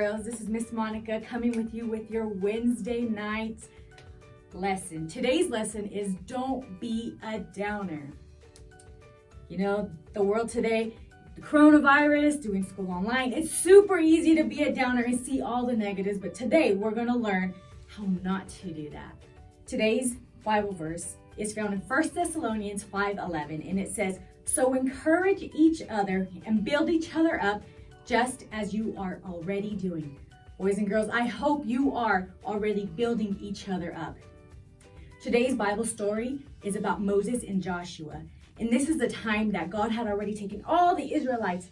girls. This is Miss Monica coming with you with your Wednesday night lesson. Today's lesson is don't be a downer. You know, the world today, the coronavirus, doing school online, it's super easy to be a downer and see all the negatives, but today we're going to learn how not to do that. Today's Bible verse is found in 1 Thessalonians 5:11, and it says, "So encourage each other and build each other up just as you are already doing." Boys and girls, I hope you are already building each other up. Today's Bible story is about Moses and Joshua. And this is the time that God had already taken all the Israelites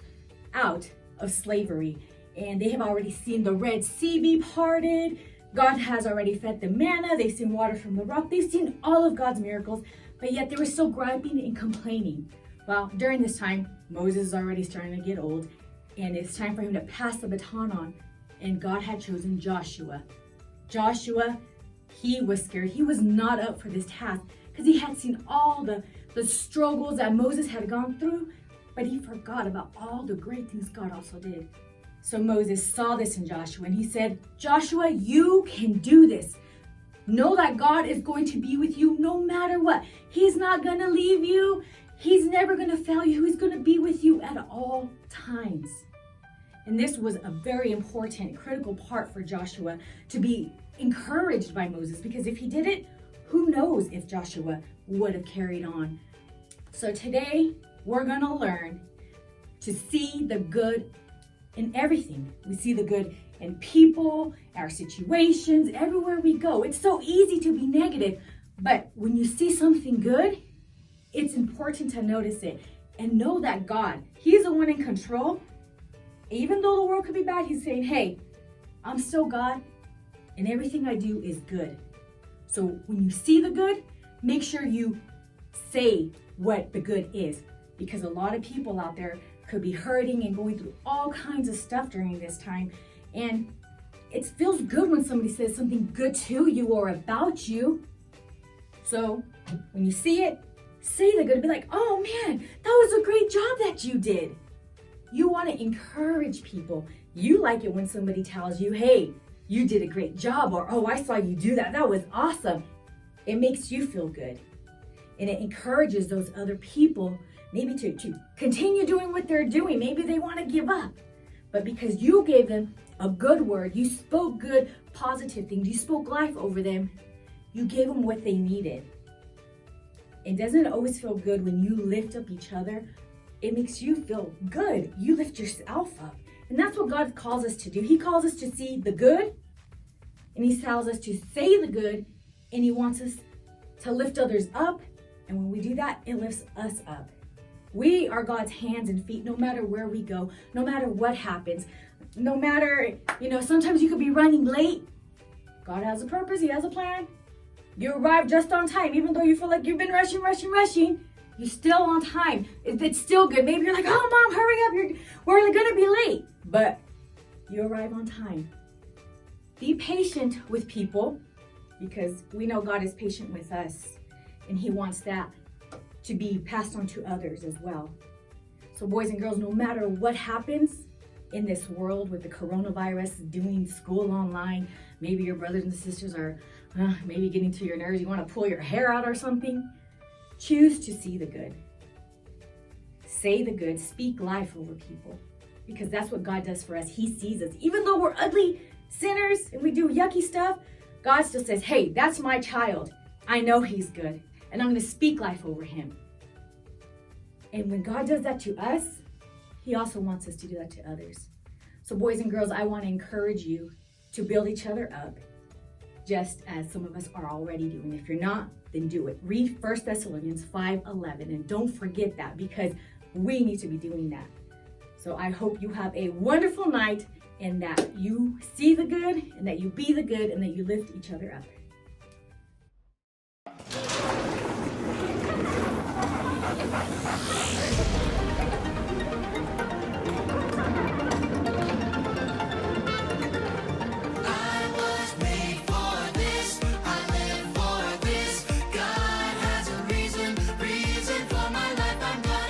out of slavery. And they have already seen the Red Sea be parted. God has already fed them manna. They've seen water from the rock. They've seen all of God's miracles. But yet they were still griping and complaining. Well, during this time, Moses is already starting to get old. And it's time for him to pass the baton on. And God had chosen Joshua. Joshua, he was scared. He was not up for this task because he had seen all the struggles that Moses had gone through, but he forgot about all the great things God also did. So Moses saw this in Joshua and he said, "Joshua, you can do this. Know that God is going to be with you no matter what. He's not going to leave you. He's never going to fail you. He's going to be with you at all times." And this was a very important, critical part for Joshua to be encouraged by Moses, because if he did it, who knows if Joshua would have carried on. So today, we're going to learn to see the good in everything. We see the good in people, our situations, everywhere we go. It's so easy to be negative, but when you see something good, it's important to notice it and know that God, He's the one in control. Even though the world could be bad, He's saying, "Hey, I'm still God, and everything I do is good." So when you see the good, make sure you say what the good is, because a lot of people out there could be hurting and going through all kinds of stuff during this time. And it feels good when somebody says something good to you or about you. So when you see it, say the good. Be like, "Oh man, that was a great job that you did." You want to encourage people. You like it when somebody tells you, "Hey, you did a great job," or "Oh, I saw you do that. That was awesome." It makes you feel good. And it encourages those other people maybe to continue doing what they're doing. Maybe they want to give up. But because you gave them a good word, you spoke good, positive things, you spoke life over them, you gave them what they needed. And doesn't it always feel good when you lift up each other? It makes you feel good. You lift yourself up. And that's what God calls us to do. He calls us to see the good, and He tells us to say the good, and He wants us to lift others up. And when we do that, it lifts us up. We are God's hands and feet no matter where we go, no matter what happens, no matter, sometimes you could be running late. God has a purpose. He has a plan. You arrive just on time, even though you feel like you've been rushing. You're still on time. It's still good. Maybe you're like, "Oh, Mom, hurry up. We're going to be late." But you arrive on time. Be patient with people, because we know God is patient with us. And He wants that to be passed on to others as well. So boys and girls, no matter what happens in this world with the coronavirus, doing school online, maybe your brothers and sisters are maybe getting to your nerves. You want to pull your hair out or something. Choose to see the good. Say the good. Speak life over people, because that's what God does for us. He sees us. Even though we're ugly sinners and we do yucky stuff, God still says, "Hey, that's my child. I know he's good, and I'm going to speak life over him." And when God does that to us, He also wants us to do that to others. So boys and girls, I want to encourage you to build each other up, just as some of us are already doing. If you're not, then do it. Read 1 Thessalonians 5:11, and don't forget that, because we need to be doing that. So I hope you have a wonderful night, and that you see the good, and that you be the good, and that you lift each other up.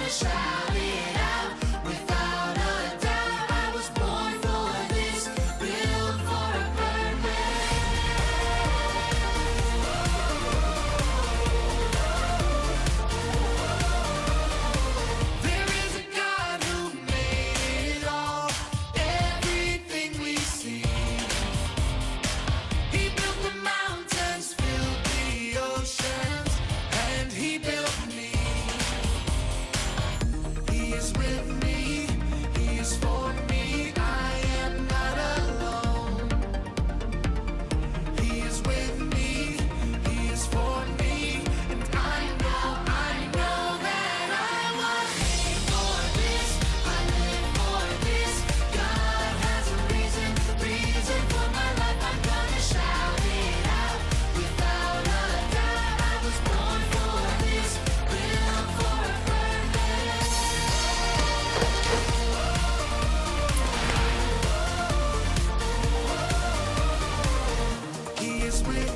Shout it out without a doubt. I was born for this. with